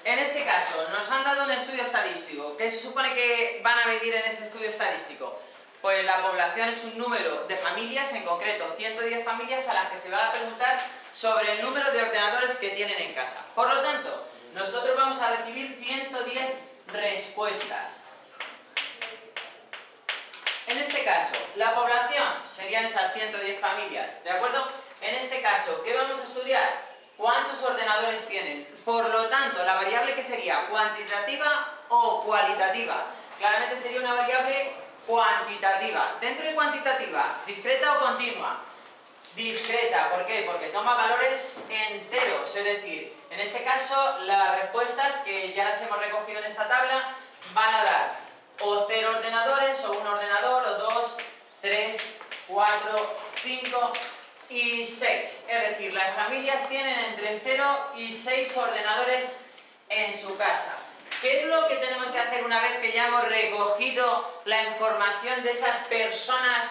En este caso, nos han dado un estudio estadístico. ¿Qué se supone que van a medir en ese estudio estadístico? Pues la población es un número de familias, en concreto 110 familias a las que se va a preguntar sobre el número de ordenadores que tienen en casa. Por lo tanto, nosotros vamos a recibir 110 respuestas. En este caso, la población serían esas 110 familias, ¿de acuerdo? En este caso, ¿qué vamos a estudiar? ¿Cuántos ordenadores tienen? Por lo tanto, la variable que sería cuantitativa o cualitativa. Claramente sería una variable cuantitativa. Dentro de cuantitativa, ¿discreta o continua? Discreta. ¿Por qué? Porque toma valores enteros. Es decir, en este caso, las respuestas que ya las hemos recogido en esta tabla van a dar o 0 ordenadores, o 1 ordenador, o 2, 3, 4, 5... y 6, es decir, las familias tienen entre 0 y 6 ordenadores en su casa. ¿Qué es lo que tenemos que hacer una vez que ya hemos recogido la información de esas personas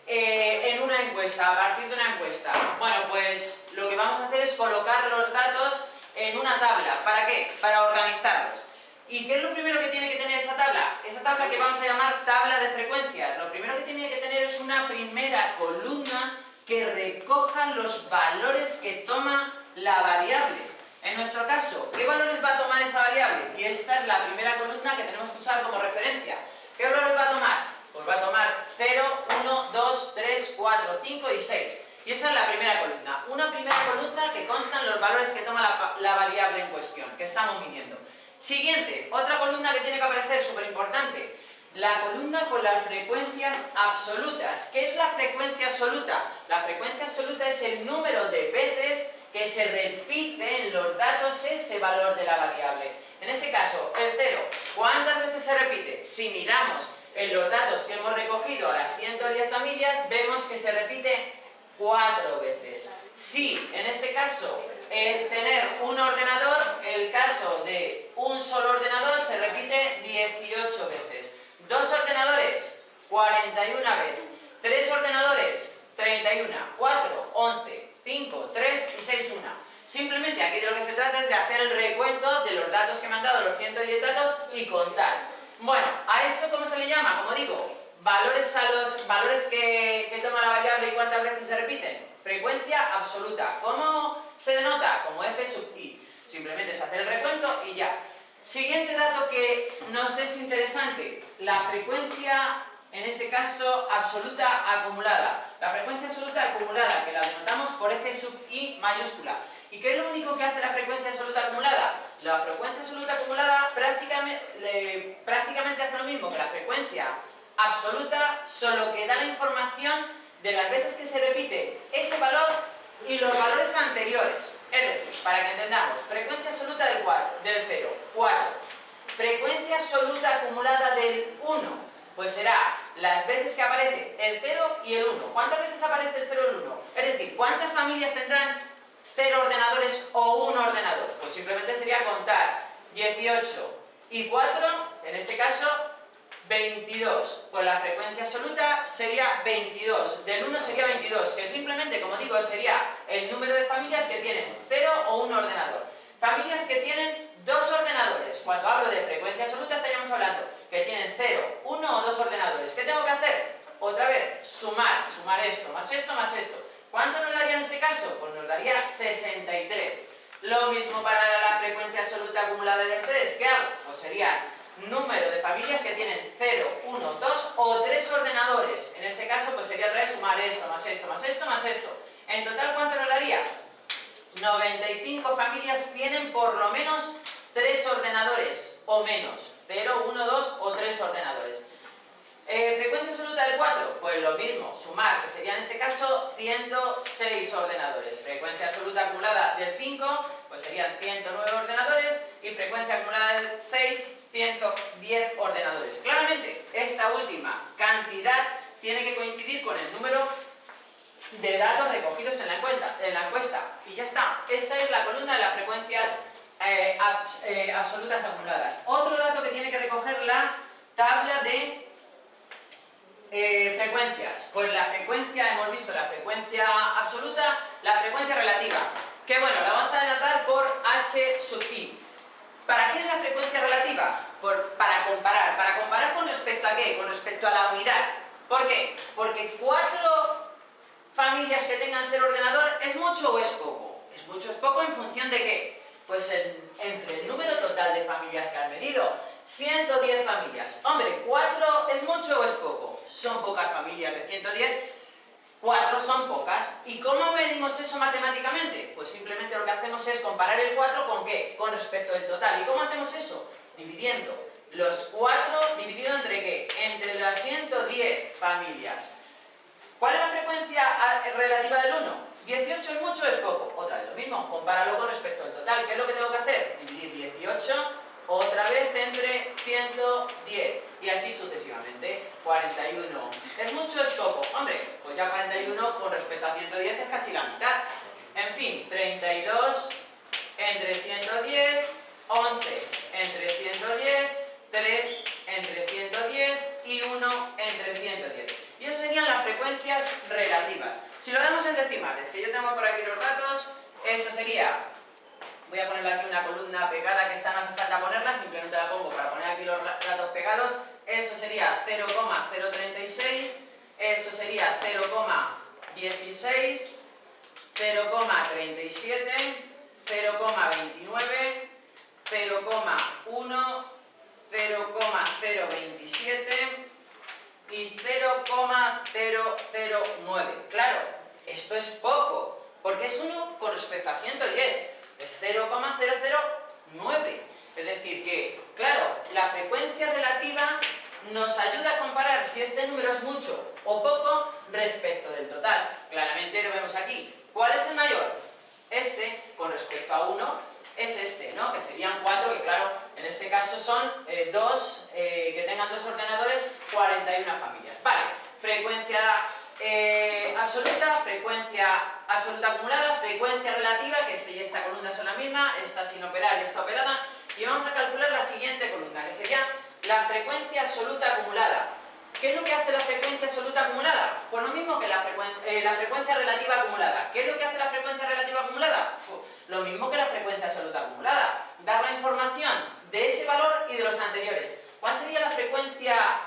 en una encuesta, a partir de una encuesta? Bueno, pues lo que vamos a hacer es colocar los datos en una tabla. ¿Para qué? Para organizarlos. ¿Y qué es lo primero que tiene que tener esa tabla? Esa tabla que vamos a llamar tabla de frecuencias. Lo primero que tiene que tener es una primera columna que recojan los valores que toma la variable. En nuestro caso, ¿qué valores va a tomar esa variable? Y esta es la primera columna que tenemos que usar como referencia. ¿Qué valores va a tomar? Pues va a tomar 0, 1, 2, 3, 4, 5 y 6. Y esa es la primera columna. Una primera columna que constan los valores que toma la variable en cuestión, que estamos midiendo. Siguiente, otra columna que tiene que aparecer, súper importante. La columna con las frecuencias absolutas. ¿Qué es la frecuencia absoluta? La frecuencia absoluta es el número de veces que se repite en los datos ese valor de la variable. En este caso, el 0. ¿Cuántas veces se repite? Si miramos en los datos que hemos recogido a las 110 familias, vemos que se repite 4 veces. Si en este caso es tener un ordenador, el caso de un solo ordenador se repite 18 veces. 2 ordenadores, 41 veces. 3 ordenadores, 31. 4, 11, 5, 3 y 6, 1. Simplemente aquí de lo que se trata es de hacer el recuento de los datos que me han dado, los 110 datos, y contar. Bueno, ¿a eso cómo se le llama? Como digo, valores a los valores que toma la variable y cuántas veces se repiten. Frecuencia absoluta. ¿Cómo se denota? Como f sub i. Simplemente es hacer el recuento y ya. Siguiente dato que nos es interesante, la frecuencia, en este caso, absoluta acumulada. La frecuencia absoluta acumulada, que la denotamos por f sub i mayúscula. ¿Y qué es lo único que hace la frecuencia absoluta acumulada? La frecuencia absoluta acumulada prácticamente hace lo mismo que la frecuencia absoluta, solo que da la información de las veces que se repite ese valor y los valores anteriores. Es decir, para que entendamos, frecuencia absoluta del 0, 4. Frecuencia absoluta acumulada del 1, pues será las veces que aparece el 0 y el 1. ¿Cuántas veces aparece el 0 y el 1? Es decir, ¿cuántas familias tendrán 0 ordenadores o 1 ordenador? Pues simplemente sería contar 18 y 4, en este caso 22, pues la frecuencia absoluta sería 22, del 1 sería 22, que simplemente, como digo, sería el número de familias que tienen 0 o 1 ordenador. Familias que tienen 2 ordenadores, cuando hablo de frecuencia absoluta estaríamos hablando que tienen 0, 1 o 2 ordenadores. ¿Qué tengo que hacer? Otra vez, sumar esto, más esto, más esto. ¿Cuánto nos daría en este caso? Pues nos daría 63. Lo mismo para la frecuencia absoluta acumulada del 3, ¿qué hago? Pues sería número de familias que tienen 0, 1, 2 o 3 ordenadores. En este caso, pues sería otra vez sumar esto, más esto, más esto, más esto. En total, ¿cuánto nos daría? 95 familias tienen por lo menos 3 ordenadores o menos. 0, 1, 2 o 3 ordenadores. Frecuencia absoluta del 4, pues lo mismo, sumar, que sería en este caso 106 ordenadores. Frecuencia absoluta acumulada del 5, pues serían 109 ordenadores, y frecuencia acumulada del 6, 110 ordenadores. Claramente, esta última cantidad tiene que coincidir con el número de datos recogidos en la encuesta. Y ya está, esta es la columna de las frecuencias absolutas acumuladas. Otro dato que tiene que recoger la tabla de frecuencias, pues la frecuencia, hemos visto la frecuencia absoluta, la frecuencia relativa, que bueno, la vamos a denotar por h sub i. ¿Para qué es la frecuencia relativa? Para comparar con respecto a ¿qué? Con respecto a la unidad. ¿Por qué? Porque 4 familias que tengan 0 ordenador, ¿es mucho o es poco? Es mucho o es poco en función de ¿qué? Pues entre el número total de familias que han medido. 110 familias. Hombre, 4 ¿es mucho o es poco? Son pocas familias de 110. 4 son pocas. ¿Y cómo medimos eso matemáticamente? Pues simplemente lo que hacemos es comparar el 4 ¿con qué? Con respecto del total. ¿Y cómo hacemos eso? Dividiendo los 4, ¿dividido entre qué? Entre las 110 familias. ¿Cuál es la frecuencia relativa del 1? 18 es mucho o es poco. Otra vez lo mismo, compáralo con respecto al total. ¿Qué es lo que tengo que hacer? Dividir 18 otra vez entre 110 y así sucesivamente. 41. ¿Es mucho o es poco? Hombre, pues ya 41 con respecto a 110 es casi la mitad. En fin, 32 entre 110, 11 entre 110, 3 entre 110 y 1 entre 110. Y esas serían las frecuencias relativas. Si lo damos en decimales, que yo tengo por aquí los datos, esto sería, voy a ponerle aquí una columna pegada que esta no hace falta ponerla, simplemente la pongo para poner aquí los datos pegados. Esto sería 0,036, esto sería 0,16, 0,37, 0,29, 0,1, 0,027 y 0,009. Claro, esto es poco, porque es 1 con respecto a 110, es 0,009. Es decir que, claro, la frecuencia relativa nos ayuda a comparar si este número es mucho o poco respecto del total. Claramente lo vemos aquí. ¿Cuál es el mayor? Este, con respecto a 1, es este, ¿no? Que serían 4, que claro, en este caso son 2, que tengan 2 ordenadores, 41 familias. Vale, frecuencia absoluta, frecuencia absoluta acumulada, frecuencia relativa, que este y esta columna son la misma, esta sin operar y esta operada, y vamos a calcular la siguiente columna, que sería la frecuencia absoluta acumulada. ¿Qué es lo que hace la frecuencia absoluta acumulada? Pues lo mismo que la frecuencia relativa acumulada. ¿Qué es lo que hace la frecuencia relativa acumulada? Lo mismo que la frecuencia absoluta acumulada. Dar la información de ese valor y de los anteriores. ¿Cuál sería la frecuencia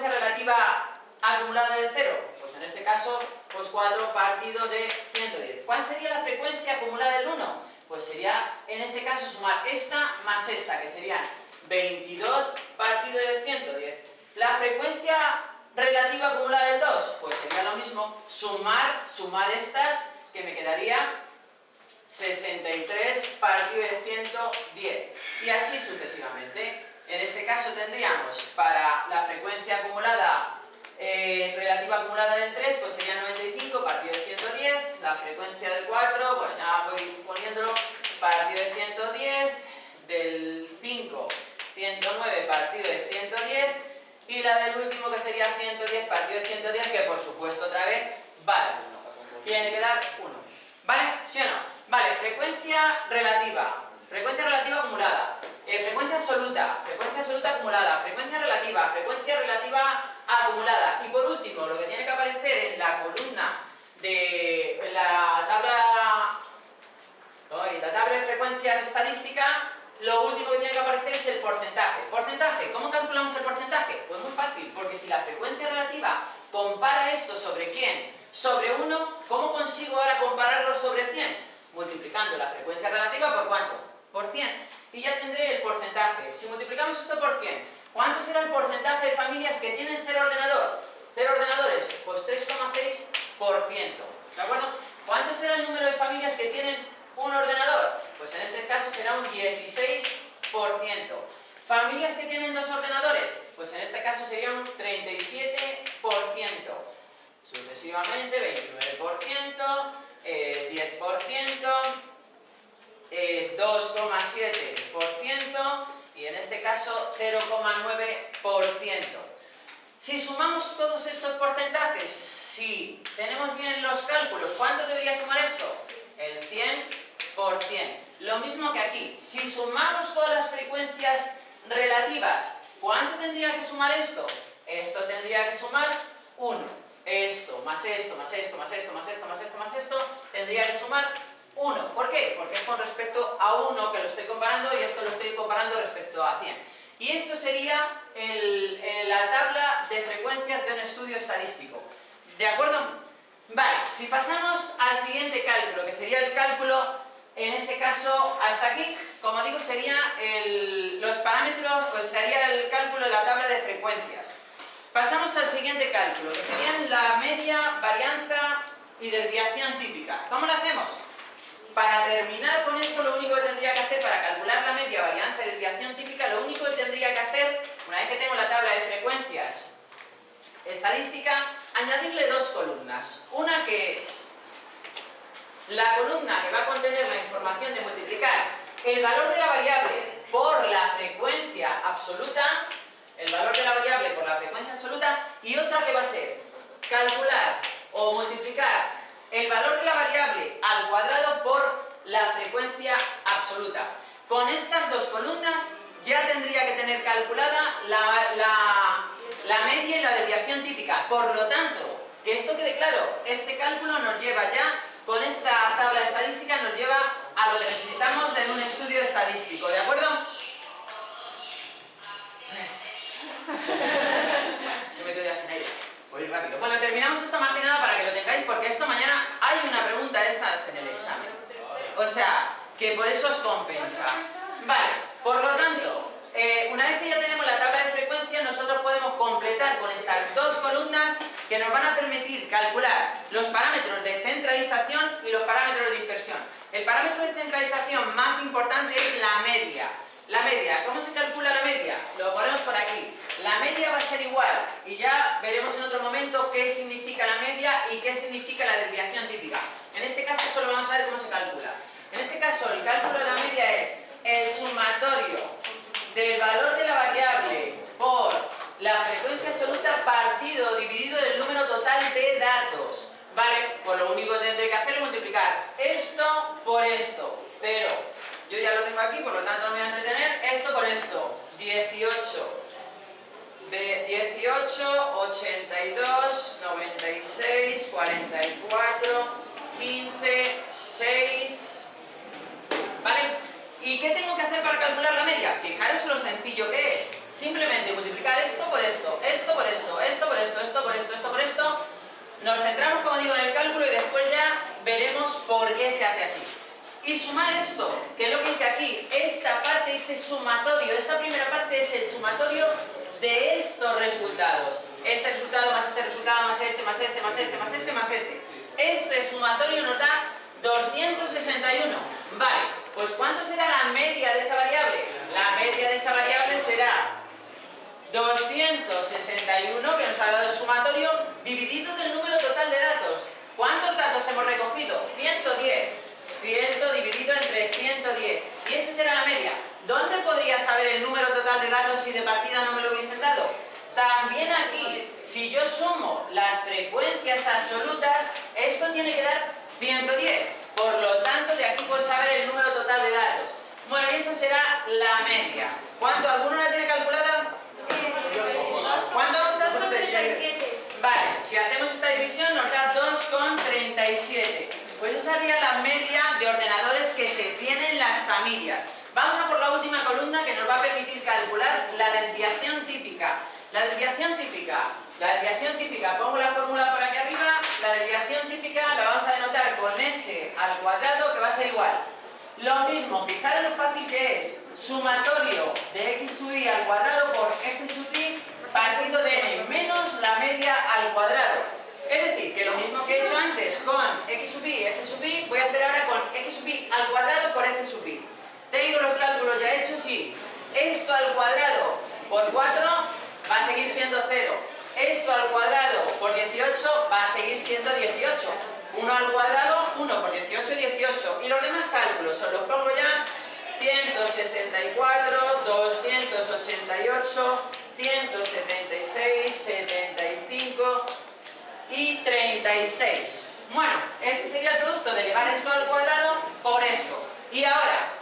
relativa acumulada del 0? Pues en este caso, pues 4 partido de 110. ¿Cuál sería la frecuencia acumulada del 1? Pues sería, en ese caso, sumar esta más esta, que serían 22 partido de 110. La frecuencia relativa acumulada del 2, pues sería lo mismo, sumar estas, que me quedaría 63 partido de 110. Y así sucesivamente. En este caso tendríamos para la frecuencia acumulada relativa acumulada del 3, pues sería 95 partido de 110. La frecuencia del 4, bueno, ya voy poniéndolo, partido de 110. Del 5, 109 partido de 110. Y la del último, que sería 110 partido de 110, que por supuesto otra vez va a dar 1. Tiene que dar 1. ¿Vale? ¿Sí o no? Vale, frecuencia relativa acumulada, frecuencia absoluta acumulada, frecuencia relativa acumulada. Y por último, lo que tiene que aparecer en la columna de la tabla de frecuencias estadística, lo último que tiene que aparecer es el porcentaje. ¿Porcentaje? ¿Cómo calculamos el porcentaje? Pues muy fácil, porque si la frecuencia relativa compara esto sobre ¿quién? Sobre 1, ¿cómo consigo ahora compararlo sobre 100? Multiplicando la frecuencia relativa por ¿cuánto? Por 100. Y ya tendré el porcentaje. Si multiplicamos esto por 100, ¿cuánto será el porcentaje de familias que tienen 0 ordenador? 0 ordenadores, pues 3,6%. ¿De acuerdo? ¿Cuánto será el número de familias que tienen un ordenador? Pues en este caso será un 16%. ¿Familias que tienen 2 ordenadores? Pues en este caso sería un 37%. Sucesivamente, 29%, 10%, 2,7% y en este caso 0,9%. Si sumamos todos estos porcentajes, si tenemos bien los cálculos, ¿cuánto debería sumar esto? El 100%. Lo mismo que aquí, si sumamos todas las frecuencias relativas, ¿cuánto tendría que sumar esto? Esto tendría que sumar 1. Esto, más esto, más esto, más esto, más esto, más esto, más esto, tendría que sumar 1. ¿Por qué? Porque es con respecto a 1 que lo estoy comparando y esto lo estoy comparando respecto a 100. Y esto sería la tabla de frecuencias de un estudio estadístico. ¿De acuerdo? Vale, si pasamos al siguiente cálculo, que sería el cálculo, en ese caso, hasta aquí, como digo, sería los parámetros, pues sería el cálculo de la tabla de frecuencias. Pasamos al siguiente cálculo, que serían la media, varianza y desviación típica. ¿Cómo lo hacemos? Para terminar con esto, lo único que tendría que hacer para calcular la media, varianza y desviación típica, lo único que tendría que hacer, una vez que tengo la tabla de frecuencias estadística, añadirle dos columnas. Una que es la columna que va a contener la información de multiplicar el valor de la variable por la frecuencia absoluta, el valor de la variable por la frecuencia absoluta, y otra que va a ser calcular o multiplicar el valor de la variable al cuadrado por la frecuencia absoluta. Con estas dos columnas ya tendría que tener calculada la media y la desviación típica. Por lo tanto, que esto quede claro, este cálculo nos lleva ya, con esta tabla estadística, nos lleva a lo que necesitamos en un estudio estadístico, ¿de acuerdo? Yo me quedo ya sin aire. Voy rápido. Bueno, terminamos esta más que nada para que lo tengáis, porque esto mañana hay una pregunta de estas en el examen. O sea, que por eso os compensa. Vale, por lo tanto, una vez que ya tenemos la tabla de frecuencia, nosotros podemos completar con estas dos columnas que nos van a permitir calcular los parámetros de centralización y los parámetros de dispersión. El parámetro de centralización más importante es la media. La media, ¿cómo se calcula la media? Lo ponemos por aquí. La media va a ser igual, y ya veremos en otro momento qué significa la media y qué significa la desviación típica. En este caso solo vamos a ver cómo se calcula. En este caso el cálculo de la media es el sumatorio del valor de la variable por la frecuencia absoluta partido o dividido del número total de datos. Vale, pues lo único que tendré que hacer es multiplicar esto por esto, 0. Yo ya lo tengo aquí, por lo tanto no me voy a entretener. Esto por esto, 18, 82, 96, 44, 15, 6... ¿Vale? ¿Y qué tengo que hacer para calcular la media? Fijaros lo sencillo que es. Simplemente multiplicar esto por esto, esto por esto, esto por esto, esto por esto, esto por esto. Nos centramos, como digo, en el cálculo y después ya veremos por qué se hace así. Y sumar esto, que es lo que dice aquí, esta parte dice sumatorio, esta primera parte es el sumatorio de estos resultados. Este resultado más este resultado más este, más este, más este, más este, más este. Este sumatorio nos da 261. Vale, pues ¿cuánto será la media de esa variable? La media de esa variable será 261, que nos ha dado el sumatorio, dividido del número total de datos. ¿Cuántos datos hemos recogido? 110. 100 dividido entre 110. Y esa será la media. ¿Dónde podría saber el número total de datos si de partida no me lo hubiesen dado? También aquí, si yo sumo las frecuencias absolutas, esto tiene que dar 110. Por lo tanto, de aquí puedo saber el número total de datos. Bueno, y esa será la media. ¿Cuánto? ¿Alguno la tiene calculada? ¿Cuánto? 2,37. Vale, si hacemos esta división nos da 2,37. Pues esa sería la media de ordenadores que se tienen las familias. Vamos a por la última columna que nos va a permitir calcular la desviación típica. La desviación típica, pongo la fórmula por aquí arriba. La desviación típica la vamos a denotar con s al cuadrado, que va a ser igual. Lo mismo, fijaros lo fácil que es. Sumatorio de x sub i al cuadrado por f sub i partido de n menos la media al cuadrado. Es decir, que lo mismo que he hecho antes con x sub i, f sub i, voy a hacer ahora con x sub i al cuadrado por f sub i. Tengo los cálculos ya hechos y esto al cuadrado por 4 va a seguir siendo 0. Esto al cuadrado por 18 va a seguir siendo 18. 1 al cuadrado, 1 por 18, 18. Y los demás cálculos os los pongo ya. 164, 288, 176, 75... y 36. Bueno, este sería el producto de elevar esto al cuadrado por esto. Y ahora,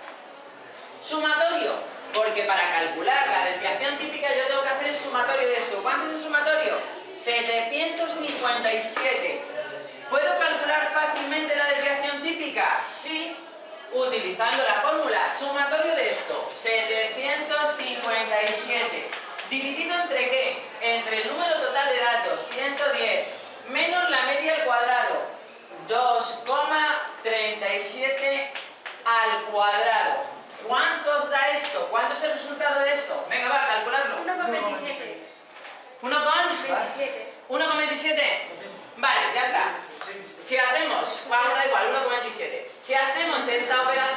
sumatorio, porque para calcular la desviación típica yo tengo que hacer el sumatorio de esto. ¿Cuánto es el sumatorio? 757. ¿Puedo calcular fácilmente la desviación típica? típica? Sí, utilizando la fórmula. Sumatorio de esto, 757. ¿Dividido entre qué? Entre el número total de datos, 110, menos la media al cuadrado, 2,37 al cuadrado. ¿Cuánto os da esto? ¿Cuánto es el resultado de esto? Venga, va, a calcularlo. 1,27. 1,27. 1,27. Vale, ya está. Si hacemos, vamos, da igual, 1,27. Si hacemos esta operación,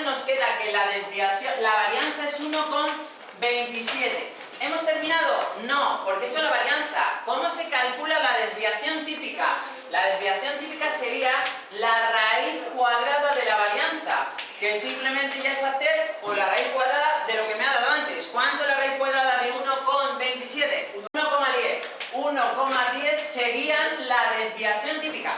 nos queda que la desviación, la varianza es 1,27. ¿Hemos terminado? No, porque eso es la varianza. ¿Cómo se calcula la desviación típica? La desviación típica sería la raíz cuadrada de la varianza, que simplemente ya es hacer por la raíz cuadrada de lo que me ha dado antes. ¿Cuánto es la raíz cuadrada de 1,27? 1,10. 1,10 serían la desviación típica.